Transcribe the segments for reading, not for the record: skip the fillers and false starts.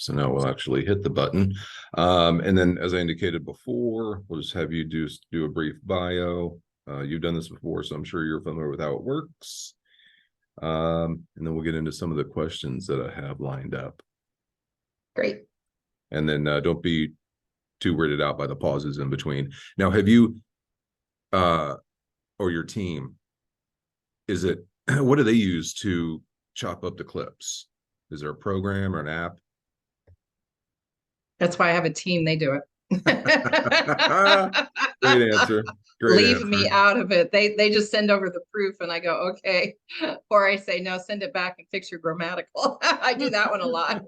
So now we'll actually hit the button. And then as I indicated before, we'll just have you do a brief bio. You've done this before, so I'm sure you're familiar with how it works. And then we'll get into some of the questions that I have lined up. Great. And then don't be too weirded out by the pauses in between. Now, have you or your team, what do they use to chop up the clips? Is there a program or an app? That's why I have a team. They do it. Great answer. Great Leave answer. me out of it. They just send over the proof and I go, okay. Or I say, no, send it back and fix your grammatical. I do that one a lot.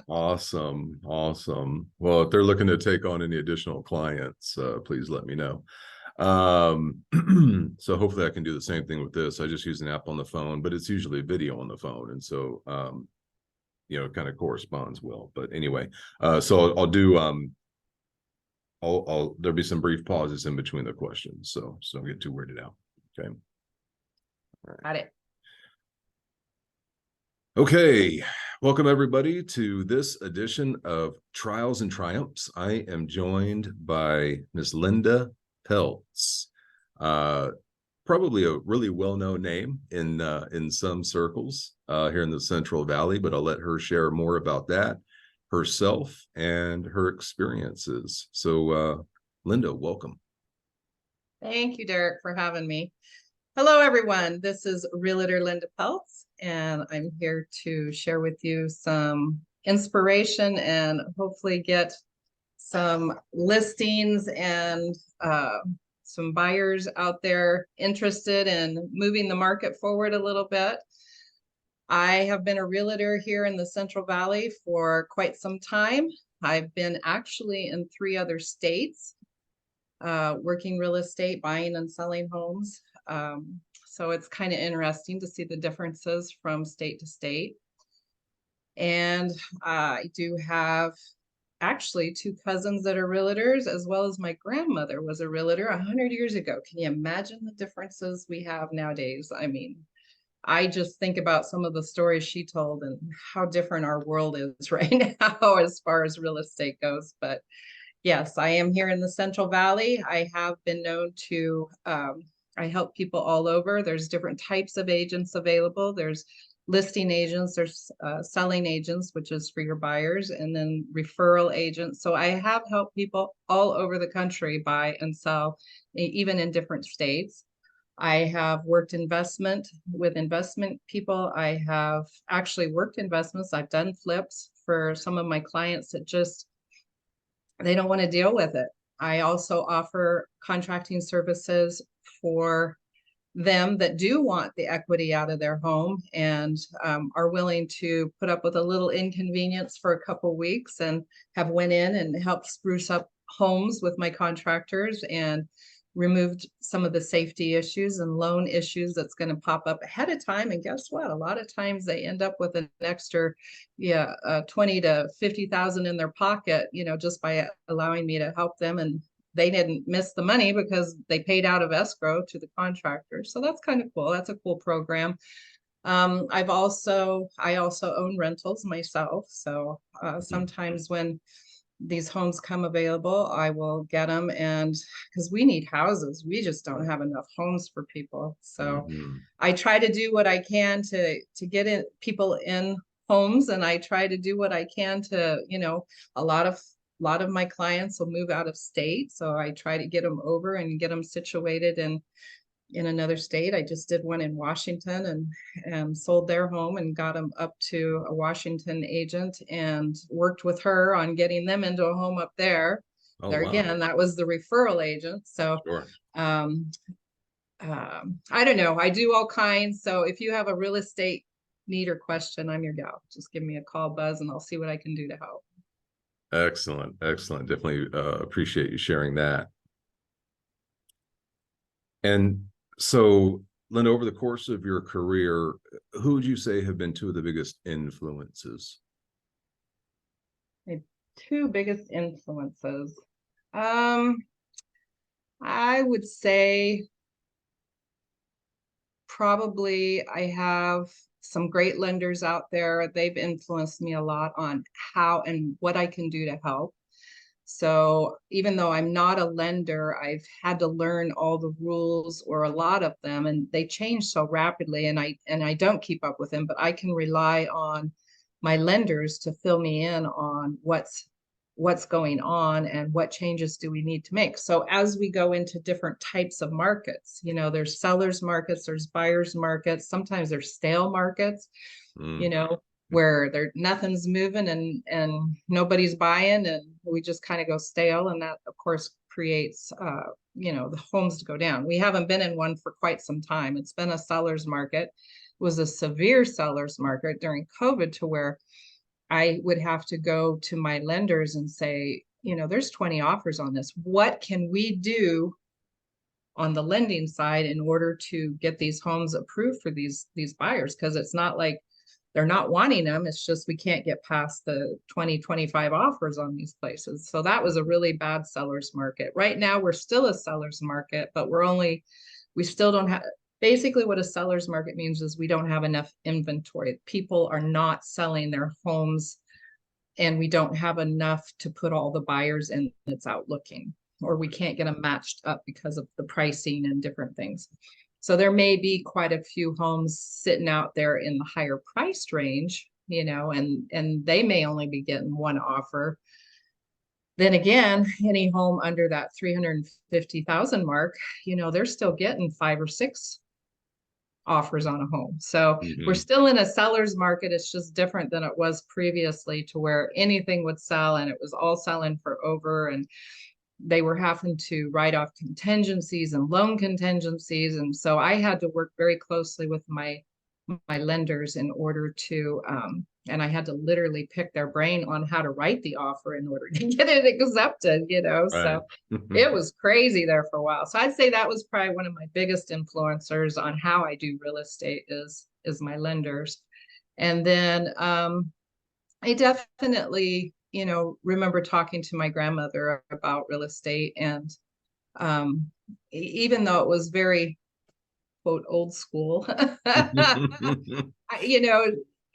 Awesome. Awesome. Well, if they're looking to take on any additional clients, please let me know. So hopefully I can do the same thing with this. I just use an app on the phone, but it's usually video on the phone. And so, it kind of corresponds well. But anyway, so I'll do, there'll be some brief pauses in between the questions. So don't get too weirded out. Okay. All right. Got it. Okay. Welcome everybody to this edition of Trials and Triumphs. I am joined by Miss Linda Peltz. Probably a really well-known name in some circles here in the Central Valley, but I'll let her share more about that herself and her experiences. So Linda, welcome. Thank you, Deric, for having me. Hello, everyone. This is Realtor Linda Peltz, and I'm here to share with you some inspiration and hopefully get some listings and some buyers out there interested in moving the market forward a little bit. I have been a realtor here in the Central Valley for quite some time. I've been actually in 3 other states, working real estate, buying and selling homes. So it's kind of interesting to see the differences from state to state. And I do have actually 2 cousins that are realtors, as well as my grandmother was a realtor 100 years ago. Can you imagine the differences we have nowadays? I mean, I just think about some of the stories she told and how different our world is right now as far as real estate goes. But yes, I am here in the Central Valley. I have been known to, I help people all over. There's different types of agents available. There's listing agents, there's selling agents, which is for your buyers, and then referral agents. So I have helped people all over the country buy and sell, even in different states. I have worked with investment people. I have actually worked investments. I've done flips for some of my clients that just, they don't want to deal with it. I also offer contracting services for them that do want the equity out of their home and are willing to put up with a little inconvenience for a couple weeks, and have went in and helped spruce up homes with my contractors and removed some of the safety issues and loan issues that's going to pop up ahead of time. And guess what? A lot of times they end up with an extra 20 to 50,000 in their pocket, just by allowing me to help them, and they didn't miss the money because they paid out of escrow to the contractor. So that's kind of cool. That's a cool program. I also own rentals myself. So sometimes when these homes come available, I will get them, and because we need houses, we just don't have enough homes for people. So I try to do what I can to get in people in homes, and I try to do what I can to, a lot of my clients will move out of state. So I try to get them over and get them situated in another state. I just did one in Washington and sold their home and got them up to a Washington agent and worked with her on getting them into a home up there. Oh, there wow. Again, that was the referral agent. So sure. I don't know. I do all kinds. So if you have a real estate need or question, I'm your gal. Just give me a call, buzz, and I'll see what I can do to help. Excellent. Excellent. Definitely appreciate you sharing that. And so, Linda, over the course of your career, who would you say have been 2 of the biggest influences? My 2 biggest influences. I would say probably I have some great lenders out there. They've influenced me a lot on how and what I can do to help. So even though I'm not a lender, I've had to learn all the rules, or a lot of them, and they change so rapidly, and I don't keep up with them, but I can rely on my lenders to fill me in on what's going on and what changes do we need to make. So as we go into different types of markets, there's sellers markets, there's buyers markets, sometimes there's stale markets, where nothing's moving and nobody's buying, and we just kind of go stale, and that of course creates the homes to go down. We haven't been in one for quite some time. It's been a seller's market. It was a severe seller's market during COVID, to where I would have to go to my lenders and say, there's 20 offers on this. What can we do on the lending side in order to get these homes approved for these buyers? Because it's not like they're not wanting them. It's just we can't get past the 20, 25 offers on these places. So that was a really bad seller's market. Right now, we're still a seller's market, but we still don't have, basically what a seller's market means is we don't have enough inventory. People are not selling their homes, and we don't have enough to put all the buyers in that's out looking, or we can't get them matched up because of the pricing and different things. So there may be quite a few homes sitting out there in the higher priced range, and they may only be getting one offer. Then again, any home under that 350,000 mark, they're still getting 5 or 6 offers on a home. So we're still in a seller's market. It's just different than it was previously, to where anything would sell, and it was all selling for over, and they were having to write off contingencies and loan contingencies. And so I had to work very closely with my lenders in order to, and I had to literally pick their brain on how to write the offer in order to get it accepted, Right. So it was crazy there for a while. So I'd say that was probably one of my biggest influencers on how I do real estate is my lenders. And then I definitely, remember talking to my grandmother about real estate. And even though it was very, quote, old school,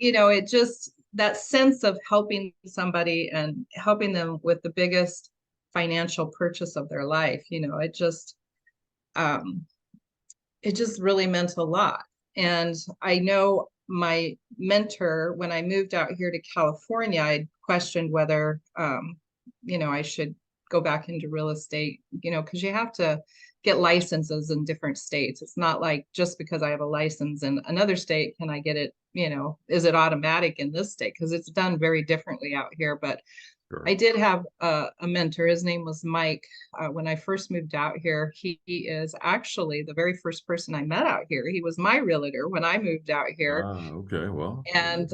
it just, that sense of helping somebody and helping them with the biggest financial purchase of their life, it just really meant a lot. And I know my mentor, when I moved out here to California, I questioned whether, I should go back into real estate, because you have to get licenses in different states. It's not like just because I have a license in another state, can I get it, is it automatic in this state? Because it's done very differently out here. But Sure. I did have a mentor. His name was Mike. When I first moved out here, he is actually the very first person I met out here. He was my realtor when I moved out here. Okay, well. And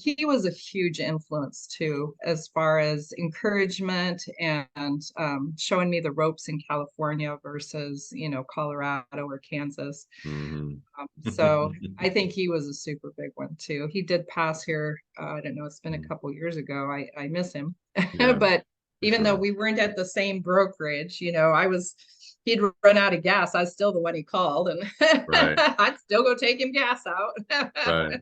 he was a huge influence too, as far as encouragement and showing me the ropes in California versus, Colorado or Kansas. So I think he was a super big one too. He did pass here. I don't know, it's been a couple years ago. I miss him. Yeah, but even though we weren't at the same brokerage, he'd run out of gas. I was still the one he called, and right. I'd still go take him gas out. Right.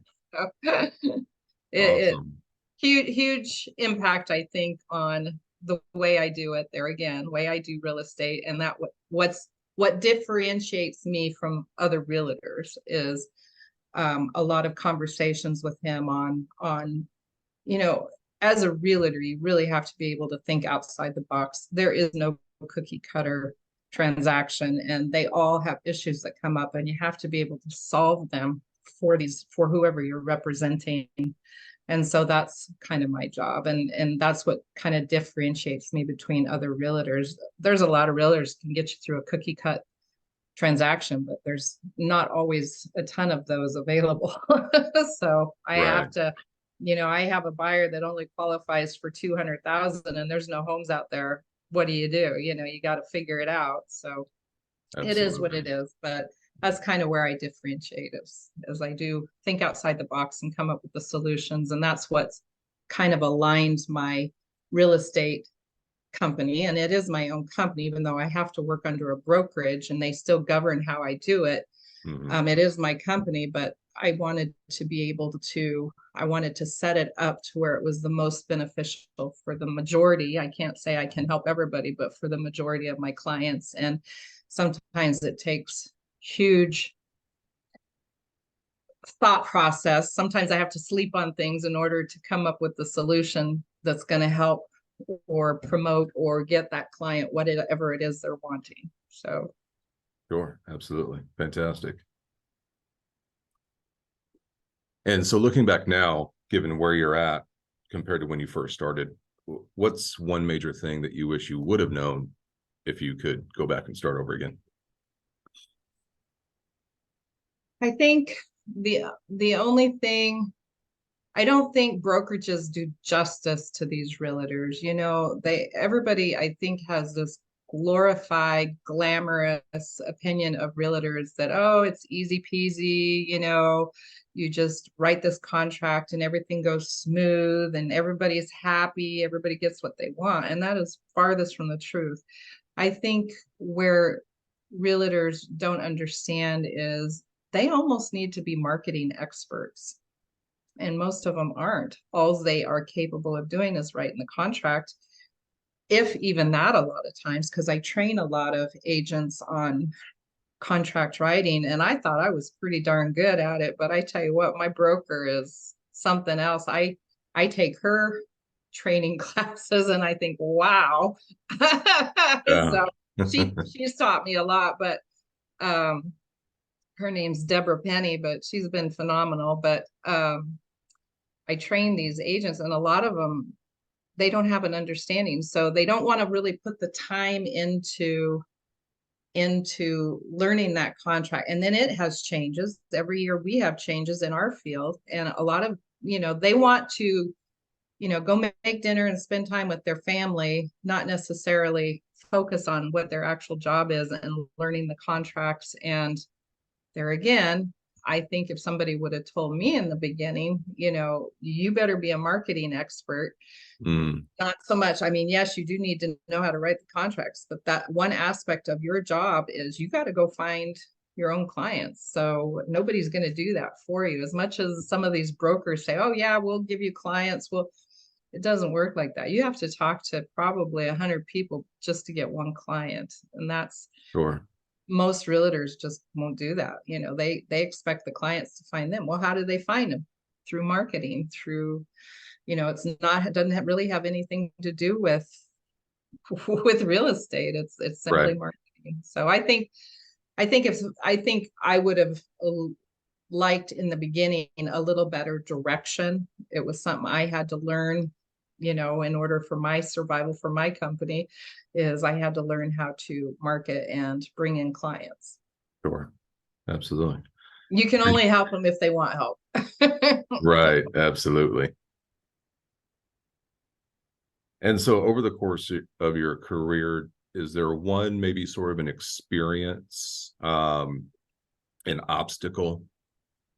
it Awesome. huge impact, I think, on the way I do it there again, way I do real estate. And that what differentiates me from other realtors is a lot of conversations with him on, as a realtor, you really have to be able to think outside the box. There is no cookie cutter transaction, and they all have issues that come up, and you have to be able to solve them for whoever you're representing. And so that's kind of my job. And that's what kind of differentiates me between other realtors. There's a lot of realtors can get you through a cookie cut transaction, but there's not always a ton of those available. So I have to, I have a buyer that only qualifies for 200,000 and there's no homes out there. What do? You got to figure it out. So It is what it is, but that's kind of where I differentiate as I do think outside the box and come up with the solutions. And that's what's kind of aligned my real estate company. And it is my own company, even though I have to work under a brokerage and they still govern how I do it. It is my company, but I wanted to be able to, I wanted to set it up to where it was the most beneficial for the majority. I can't say I can help everybody, but for the majority of my clients. And sometimes it takes huge thought process. Sometimes I have to sleep on things in order to come up with the solution that's going to help or promote or get that client whatever it is they're wanting. So Sure, absolutely. Fantastic. And so looking back now, given where you're at compared to when you first started, what's one major thing that you wish you would have known if you could go back and start over again? I think the only thing, I don't think brokerages do justice to these realtors. You know, everybody I think has this glorified, glamorous opinion of realtors that, oh, it's easy peasy, you know, you just write this contract and everything goes smooth and everybody's happy, everybody gets what they want. And that is farthest from the truth. I think where realtors don't understand is they almost need to be marketing experts. And most of them aren't. All they are capable of doing is writing the contract, if even that a lot of times, because I train a lot of agents on contract writing, and I thought I was pretty darn good at it. But I tell you what, my broker is something else. I take her training classes and I think, wow. Yeah. So she's taught me a lot, but her name's Deborah Penny, but she's been phenomenal. But I train these agents, and a lot of them, they don't have an understanding. So they don't want to really put the time into learning that contract. And then it has changes. Every year we have changes in our field. And a lot of, you know, they want to, you know, go make dinner and spend time with their family, not necessarily focus on what their actual job is and learning the contracts. And there again, I think if somebody would have told me in the beginning, you know, you better be a marketing expert. Not so much. I mean, yes, you do need to know how to write the contracts, but that one aspect of your job is you got to go find your own clients. So nobody's going to do that for you. As much as some of these brokers say, oh yeah, we'll give you clients. Well, it doesn't work like that. You have to talk to probably 100 people just to get one client. And that's Sure. Most realtors just won't do that. You know, they expect the clients to find them. Well, how do they find them? Through marketing, through, you know, it doesn't really have anything to do with real estate. It's simply Right. marketing. So I think I would have liked in the beginning a little better direction. It was something I had to learn, you know, in order for my survival for my company, is I had to learn how to market and bring in clients. Sure. Absolutely. You can only help them if they want help. Right. Absolutely. And so over the course of your career, is there one maybe sort of an experience, an obstacle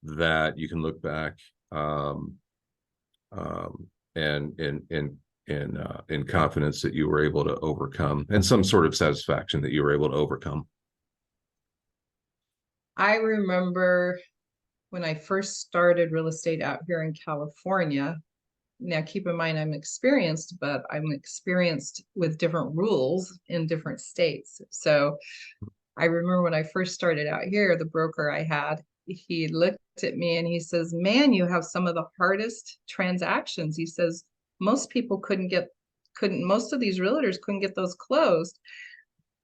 that you can look back and in confidence that you were able to overcome, and some sort of satisfaction that you were able to overcome? I remember when I first started real estate out here in California. Now, keep in mind, I'm experienced, but I'm experienced with different rules in different states. So I remember when I first started out here, the broker I had, he looked at me and he says, man, you have some of the hardest transactions. He says, most people most of these realtors couldn't get those closed.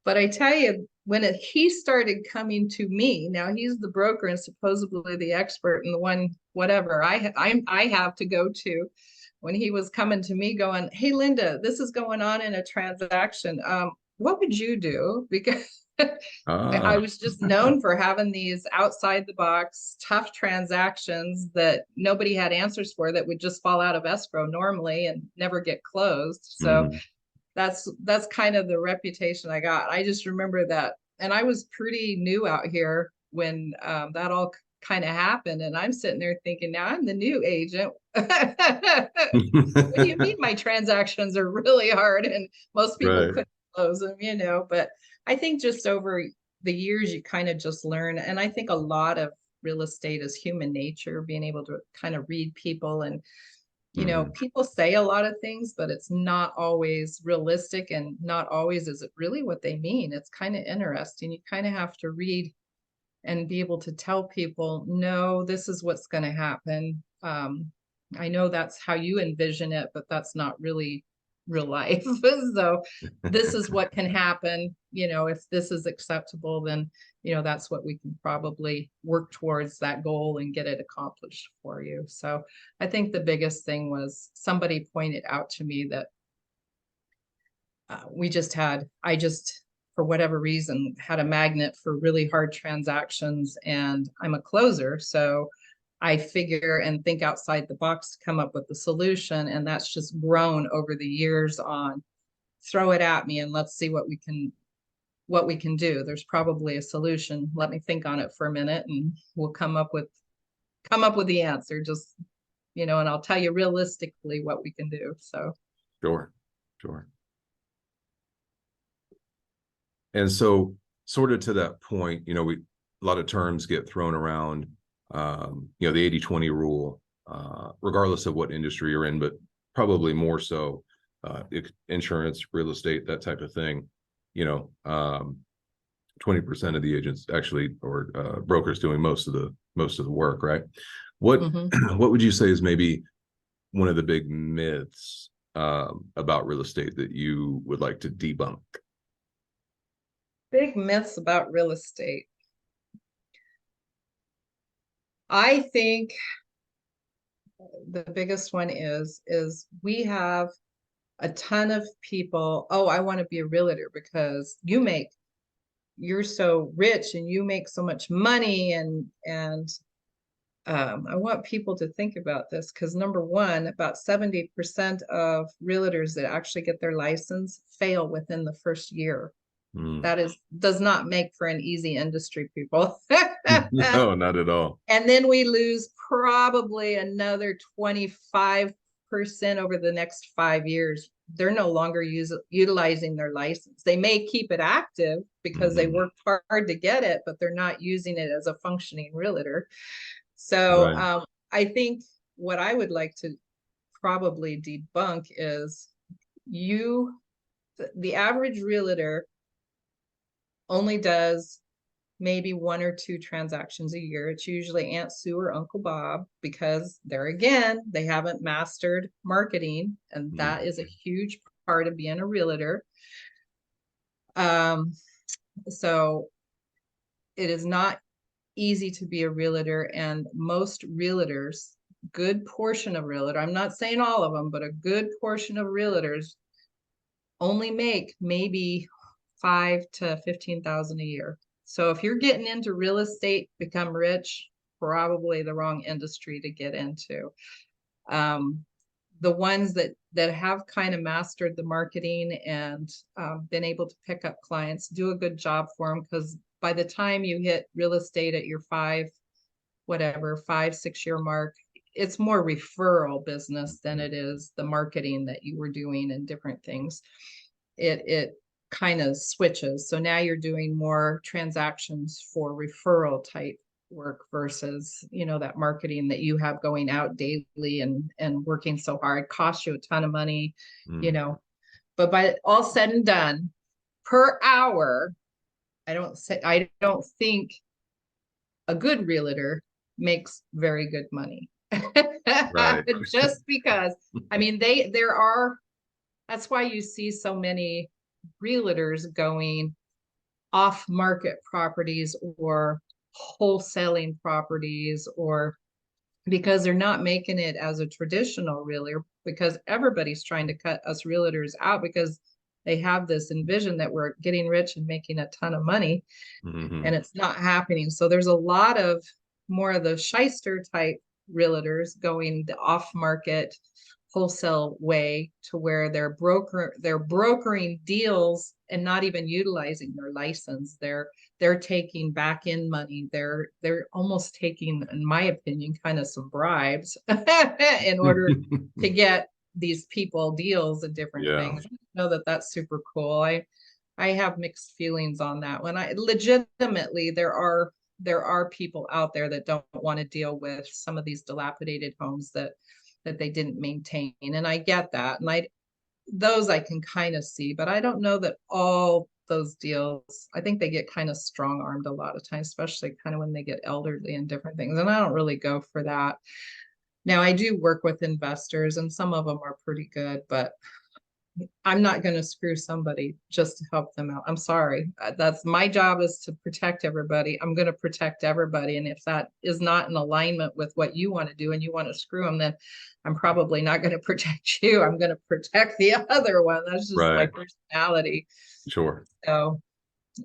But I tell you, when he started coming to me, now he's the broker and supposedly the expert and the one, whatever I have to go to. When he was coming to me going, hey, Linda, this is going on in a transaction. What would you do? Because I was just known for having these outside the box, tough transactions that nobody had answers for, that would just fall out of escrow normally and never get closed. So that's kind of the reputation I got. I just remember that. And I was pretty new out here when that all kind of happened. And I'm sitting there thinking, now I'm the new agent. What do you mean my transactions are really hard and most people Right. couldn't close them, you know? But I think just over the years, you kind of just learn. And I think a lot of real estate is human nature, being able to kind of read people. And, Mhm. people say a lot of things, but it's not always realistic, and not always is it really what they mean. It's kind of interesting. You kind of have to read and be able to tell people, no, this is what's going to happen. I know that's how you envision it, but that's not really real life. So this is what can happen. If this is acceptable, then, that's what we can probably work towards that goal and get it accomplished for you. So I think the biggest thing was somebody pointed out to me that I just, for whatever reason, had a magnet for really hard transactions, and I'm a closer. So I figure and think outside the box to come up with the solution. And that's just grown over the years on throw it at me and let's see what we can do. There's probably a solution. Let me think on it for a minute and we'll come up with the answer. Just, and I'll tell you realistically what we can do. So Sure. And so sort of to that point, a lot of terms get thrown around, the 80-20 rule, regardless of what industry you're in, but probably more so insurance, real estate, that type of thing. 20% of the agents actually, or brokers doing most of the work, right? What what would you say is maybe one of the big myths about real estate that you would like to debunk? big myths about real estate. I think the biggest one is we have a ton of people. Oh, I want to be a realtor because you're so rich and you make so much money. And I want people to think about this, because number one, about 70% of realtors that actually get their license fail within the first year. That does not make for an easy industry, people. No, not at all. And then we lose probably another 25% over the next 5 years. They're no longer utilizing their license. They may keep it active because they worked hard to get it, but they're not using it as a functioning realtor. So Right. I think what I would like to probably debunk is the average realtor only does maybe 1 or 2 transactions a year. It's usually Aunt Sue or Uncle Bob, because they haven't mastered marketing, and that is a huge part of being a realtor. So it is not easy to be a realtor, and most realtors, good portion of realtor, I'm not saying all of them, but a good portion of realtors only make maybe 5 to 15,000 a year. So if you're getting into real estate, become rich, probably the wrong industry to get into. The ones that have kind of mastered the marketing and been able to pick up clients do a good job for them, because by the time you hit real estate at your 5-6 year mark, it's more referral business than it is the marketing that you were doing and different things. It kind of switches. So now you're doing more transactions for referral type work versus, that marketing that you have going out daily and working so hard, costs you a ton of money, but by all said and done, per hour, I don't think a good realtor makes very good money. Right. Just because, that's why you see so many realtors going off market properties or wholesaling properties, or because they're not making it as a traditional realtor, because everybody's trying to cut us realtors out because they have this envision that we're getting rich and making a ton of money, and it's not happening. So there's a lot of more of the shyster type realtors going the off market wholesale way, to where they're brokering deals and not even utilizing their license. They're taking back in money. They're almost taking, in my opinion, kind of some bribes in order to get these people deals and different things. I know that's super cool. I have mixed feelings on that one. Legitimately, there are there are people out there that don't want to deal with some of these dilapidated homes that they didn't maintain. And I get that. And those I can kind of see, but I don't know that all those deals, I think they get kind of strong armed a lot of times, especially kind of when they get elderly and different things. And I don't really go for that. Now I do work with investors and some of them are pretty good, but I'm not going to screw somebody just to help them out. I'm sorry. That's my job, is to protect everybody. I'm going to protect everybody. And if that is not in alignment with what you want to do and you want to screw them, then I'm probably not going to protect you. I'm going to protect the other one. That's just my Right. personality. Sure. So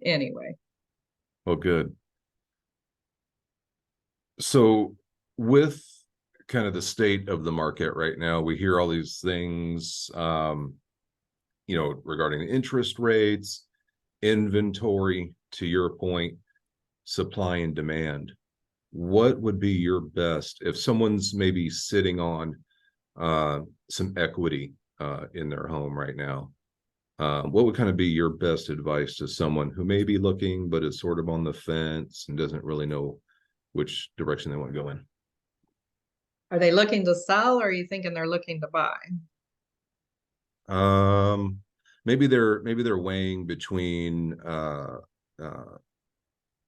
anyway. Well, good. So with kind of the state of the market right now, we hear all these things, regarding interest rates, inventory, to your point, supply and demand. What would be your best if someone's maybe sitting on some equity in their home right now? What would kind of be your best advice to someone who may be looking but is sort of on the fence and doesn't really know which direction they want to go in? Are they looking to sell, or are you thinking they're looking to buy? Maybe they're weighing between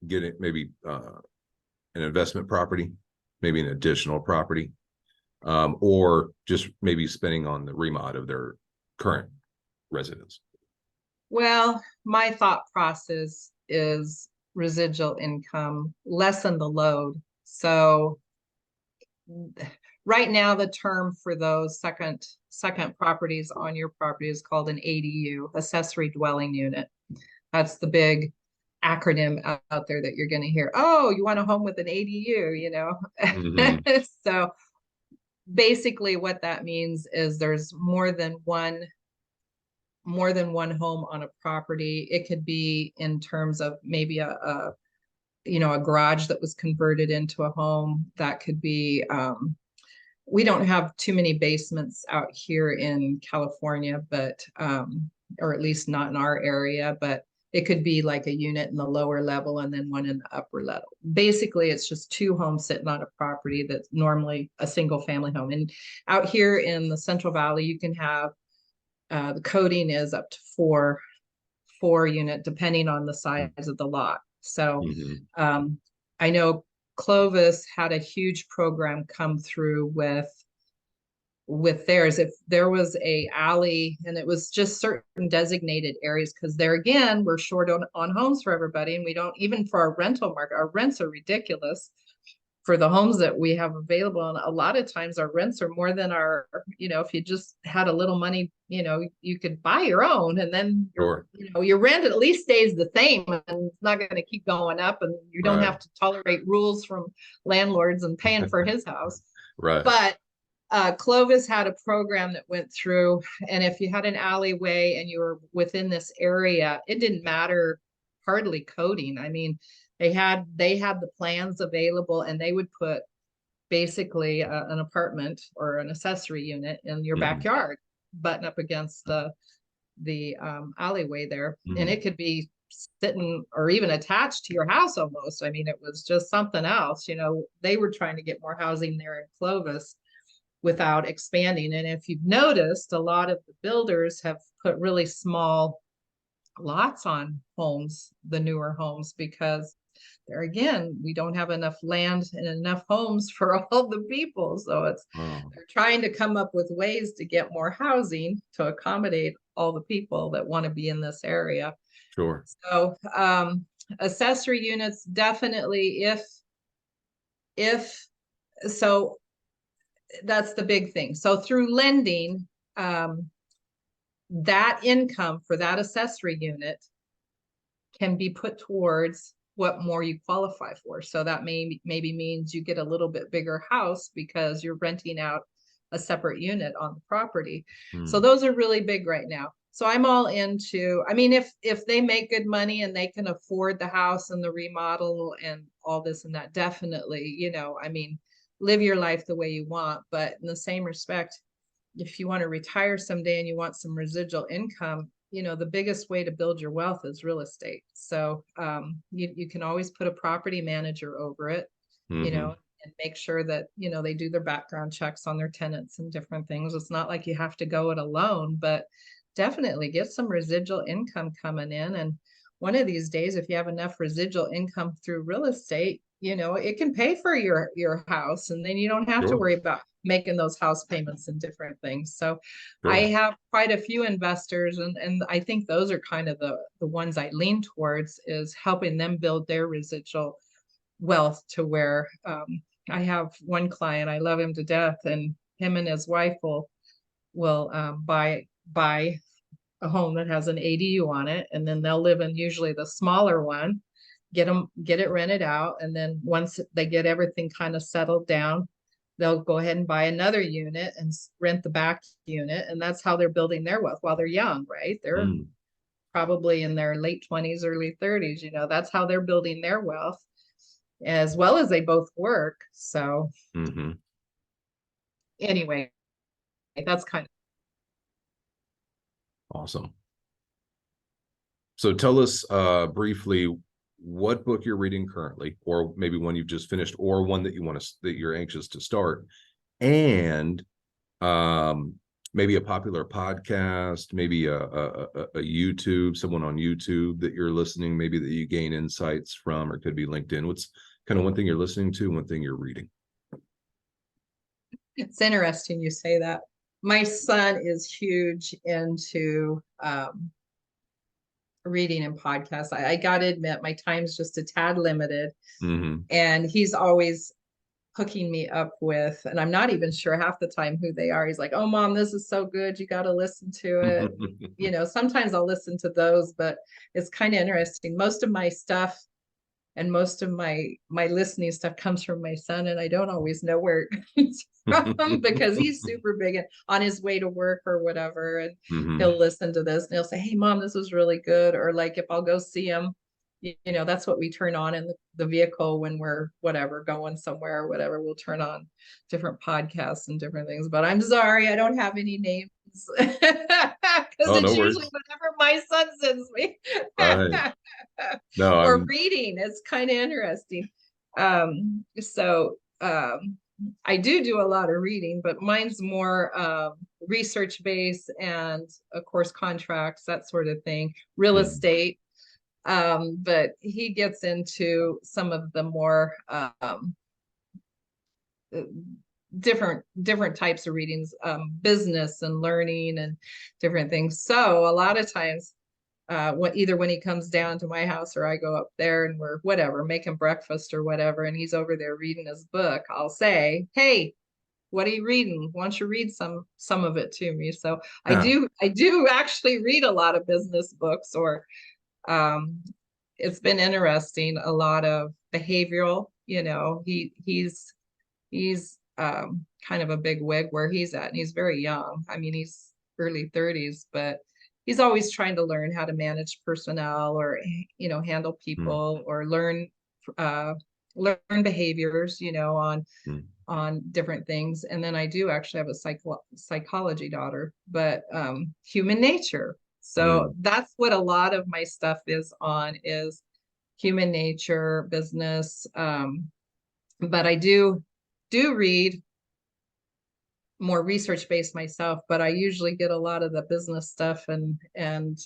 getting maybe an investment property, maybe an additional property, or just maybe spending on the remod of their current residence. Well, my thought process is residual income, lessen the load. So right now, the term for those second properties on your property is called an ADU, accessory dwelling unit. That's the big acronym out there that you're going to hear. Oh, you want a home with an ADU, you know? Mm-hmm. So basically what that means is there's more than one home on a property. It could be in terms of maybe a garage that was converted into a home. That could be, we don't have too many basements out here in California, but or at least not in our area, but it could be like a unit in the lower level and then one in the upper level. Basically, it's just two homes sitting on a property that's normally a single family home. And out here in the Central Valley, you can have the coding is up to four unit, depending on the size of the lot. So Mm-hmm. I know Clovis had a huge program come through with theirs. If there was a alley, and it was just certain designated areas, because there again, we're short on homes for everybody, and we don't, even for our rental market, our rents are ridiculous for the homes that we have available. And a lot of times our rents are more than our, if you just had a little money, you could buy your own, and then Sure. your rent at least stays the same and it's not going to keep going up, and you don't Right. have to tolerate rules from landlords and paying for his house. Right. But Clovis had a program that went through, and if you had an alleyway and you were within this area, it didn't matter hardly coding. I mean, they had the plans available, and they would put basically an apartment or an accessory unit in your Mm-hmm. backyard, button up against the alleyway there, and Mm-hmm. it could be sitting or even attached to your house almost. I mean, it was just something else. They were trying to get more housing there in Clovis without expanding. And if you've noticed, a lot of the builders have put really small lots on homes, the newer homes, because there again, we don't have enough land and enough homes for all the people. So they're trying to come up with ways to get more housing to accommodate all the people that want to be in this area. Sure. So accessory units, definitely, if so, that's the big thing. So through lending, that income for that accessory unit can be put towards what more you qualify for. So that maybe means you get a little bit bigger house because you're renting out a separate unit on the property. So those are really big right now. So I'm all into, I mean, if they make good money and they can afford the house and the remodel and all this and that, definitely, I mean, live your life the way you want. But in the same respect, if you want to retire someday and you want some residual income, the biggest way to build your wealth is real estate. So you can always put a property manager over it, Mm-hmm. and make sure that, they do their background checks on their tenants and different things. It's not like you have to go it alone, but definitely get some residual income coming in. And one of these days, if you have enough residual income through real estate, it can pay for your house, and then you don't have to Sure. worry about making those house payments and different things. So I Sure. have quite a few investors, and I think those are kind of the ones I lean towards, is helping them build their residual wealth to where I have one client, I love him to death, and him and his wife will buy a home that has an ADU on it, and then they'll live in usually the smaller one, get it rented out, and then once they get everything kind of settled down, they'll go ahead and buy another unit and rent the back unit, and that's how they're building their wealth while they're young, right? They're Mm. probably in their late 20s, early 30s, that's how they're building their wealth, as well as they both work. So Mm-hmm. anyway, that's kind of Awesome. So tell us briefly what book you're reading currently, or maybe one you've just finished, or one that you're anxious to start, and um, maybe a popular podcast, maybe a YouTube, someone on YouTube that you're listening, maybe that you gain insights from, or it could be LinkedIn. What's kind of one thing you're listening to, one thing you're reading? It's interesting you say that. My son is huge into reading and podcasts. I got to admit, my time's just a tad limited, Mm-hmm. and he's always hooking me up with, and I'm not even sure half the time who they are. He's like, "Oh, Mom, this is so good. You got to listen to it." Sometimes I'll listen to those, but it's kind of interesting. Most of my stuff and most of my listening stuff comes from my son, and I don't always know where it comes from because he's super big and on his way to work or whatever, and Mm-hmm. he'll listen to this and he'll say, "Hey, Mom, this was really good." Or like if I'll go see him, that's what we turn on in the vehicle when we're whatever going somewhere or whatever. We'll turn on different podcasts and different things. But I'm sorry, I don't have any names because Oh, no it's usually worries. whatever my son sends me. Right. No, Or I'm reading. It's kind of interesting. So I do a lot of reading, but mine's more research based and of course contracts, that sort of thing, real mm, estate. But he gets into some of the more different types of readings, business and learning and different things. So a lot of times either when he comes down to my house or I go up there and we're whatever, making breakfast or whatever, and he's over there reading his book, I'll say, "Hey, what are you reading? Why don't you read some of it to me?" So yeah. I do actually read a lot of business books, or um, it's been interesting, a lot of behavioral, he's kind of a big wig where he's at, and he's very young. I mean, he's early 30s, but he's always trying to learn how to manage personnel, or handle Mm, people, or uh learn behaviors, mm, on different things. And then I do actually have a psychology daughter, but human nature. So mm, that's what a lot of my stuff is on, is human nature, business. But I do read more research based myself, but I usually get a lot of the business stuff and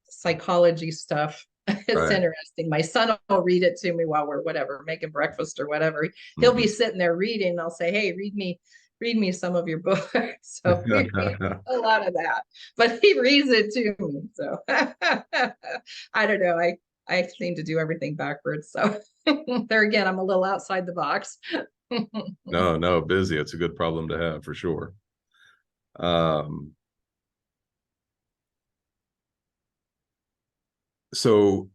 psychology stuff. It's right. interesting. My son will read it to me while we're whatever making breakfast or whatever. He'll be Mhm. sitting there reading. I'll say, "Hey, read me some of your book." So we read a lot of that, but he reads it to me. So I don't know. I seem to do everything backwards. So there again, I'm a little outside the box. No, no, busy. It's a good problem to have for sure. Um, so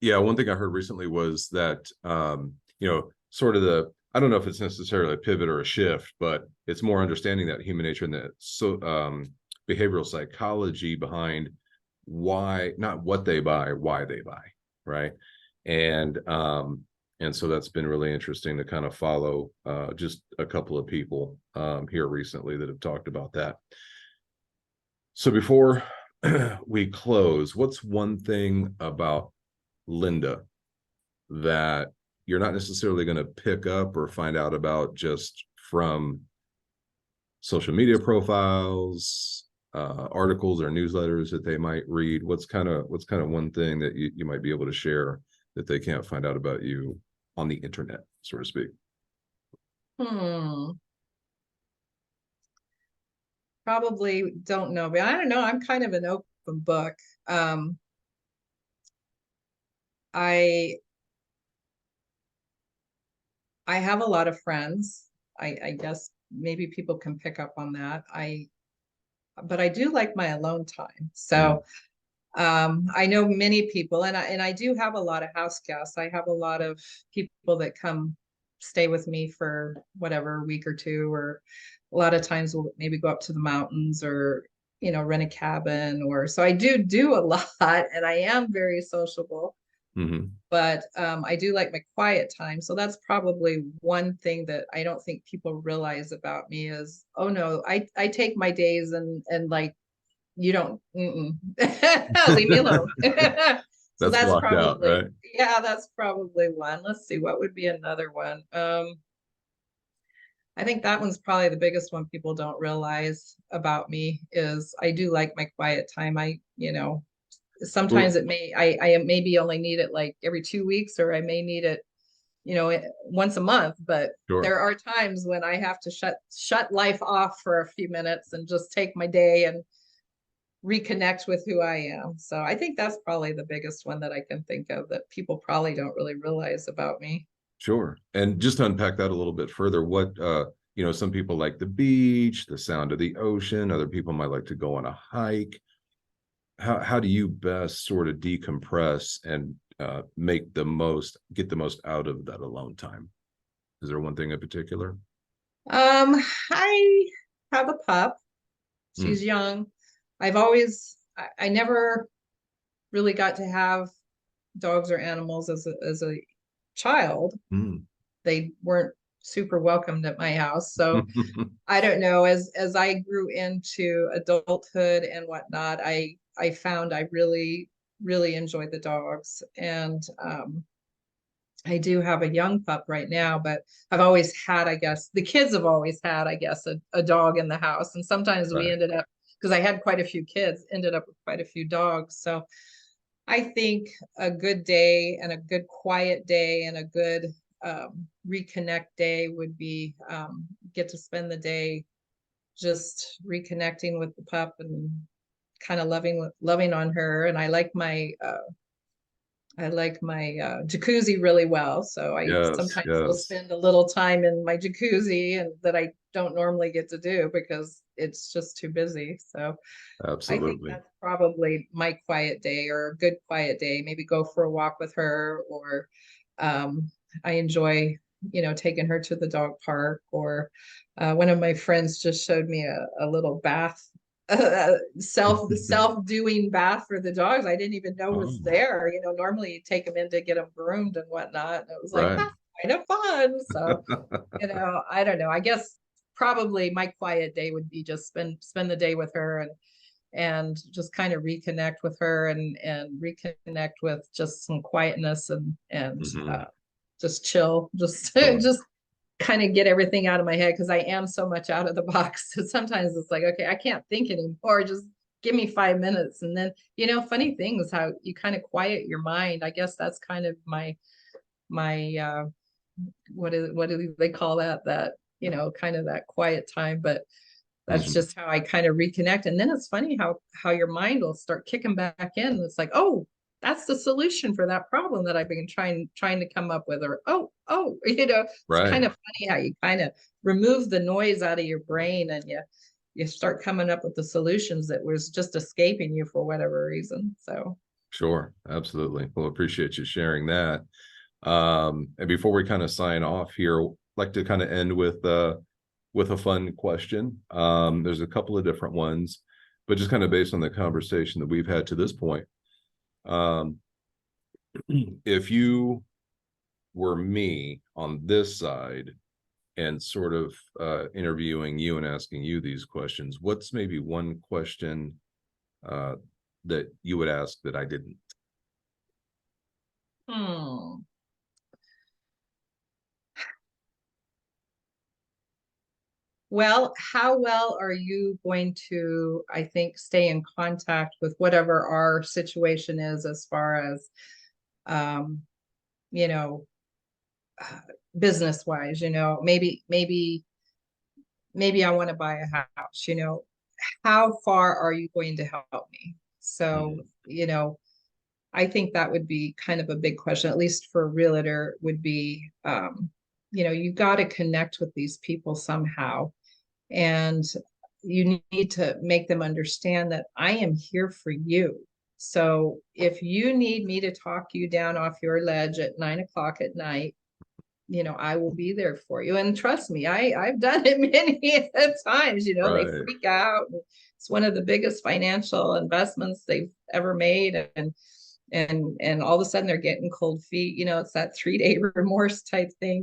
yeah, one thing I heard recently was that sort of I don't know if it's necessarily a pivot or a shift, but it's more understanding that human nature and that behavioral psychology behind why, not what they buy, why they buy, right? And and so that's been really interesting to kind of follow just a couple of people here recently that have talked about that. So before we close, what's one thing about Linda that you're not necessarily going to pick up or find out about just from social media profiles, articles or newsletters that they might read? What's kind of one thing that you might be able to share that they can't find out about you on the internet, so to speak? Probably don't know, but I don't know. I'm kind of an open book. I have a lot of friends. I guess maybe people can pick up on that. But I do like my alone time. So I know many people, and I do have a lot of house guests. I have a lot of people that come stay with me for whatever, a week or two, or a lot of times we'll maybe go up to the mountains or, rent a cabin, or so I do a lot, and I am very sociable. But I do like my quiet time. So that's probably one thing that I don't think people realize about me is, oh no, I take my days and like, you don't, leave me alone. So That's that's blocked out, probably, right? yeah, that's probably one. Let's see, what would be another one? I think that one's probably the biggest one people don't realize about me is I do like my quiet time. Sometimes Well, I maybe only need it like every 2 weeks, or I may need it, once a month, but sure. there are times when I have to shut life off for a few minutes and just take my day and reconnect with who I am. So I think that's probably the biggest one that I can think of that people probably don't really realize about me. Sure. And just to unpack that a little bit further, what some people like the beach, the sound of the ocean, other people might like to go on a hike. How do you best sort of decompress and get the most out of that alone time? Is there one thing in particular? I have a pup. She's Mm, young. I never really got to have dogs or animals as a child. mm. They weren't super welcomed at my house. So I don't know, as I grew into adulthood and whatnot, I found I really, really enjoyed the dogs. And I do have a young pup right now, but I've always had, I guess, the kids have always had, I guess, a dog in the house. And sometimes we Right. ended up, because I had quite a few kids, ended up with quite a few dogs. So I think a good day and a good quiet day and a good reconnect day would be get to spend the day just reconnecting with the pup and kind of loving on her. And I like my jacuzzi really well. So I Yes, sometimes will yes, spend a little time in my jacuzzi, and that I don't normally get to do because it's just too busy. So I think absolutely. that's probably my quiet day, or a good quiet day. Maybe go for a walk with her, or um, I enjoy, taking her to the dog park. Or one of my friends just showed me a little bath, self doing bath for the dogs. I didn't even know Oh, was there. Normally you take them in to get them groomed and whatnot. And it was like, right. that's kind of fun. So, I don't know. I guess probably my quiet day would be just spend the day with her and just kind of reconnect with her and reconnect with just some quietness and Hmm. just chill, just Sure. just kind of get everything out of my head because I am so much out of the box. So sometimes it's like, okay, I can't think anymore. Just give me 5 minutes. And then, funny things how you kind of quiet your mind. I guess that's kind of my what do they call that? That, kind of that quiet time. But that's Hmm. just how I kind of reconnect. And then it's funny how your mind will start kicking back in. It's like, oh, that's the solution for that problem that I've been trying to come up with. Or oh, it's Right. kind of funny how you kind of remove the noise out of your brain and you start coming up with the solutions that was just escaping you for whatever reason. So Sure. Absolutely. Well, appreciate you sharing that. And before we kind of sign off here, I'd like to kind of end with a fun question. There's a couple of different ones, but just kind of based on the conversation that we've had to this point. Um, if you were me on this side and sort of interviewing you and asking you these questions, what's maybe one question that you would ask that I didn't? Hmm. Well, how well are you going to, I think, stay in contact with whatever our situation is as far as, um, you know, uh, business wise, maybe I want to buy a house, how far are you going to help me? So, Mhm. I think that would be kind of a big question, at least for a realtor, would be, you got to connect with these people somehow. And you need to make them understand that I am here for you. So if you need me to talk you down off your ledge at 9 o'clock at night, I will be there for you. And trust me, I've done it many times, they Right. freak out. It's one of the biggest financial investments they've ever made. And all of a sudden they're getting cold feet. It's that 3-day remorse type thing.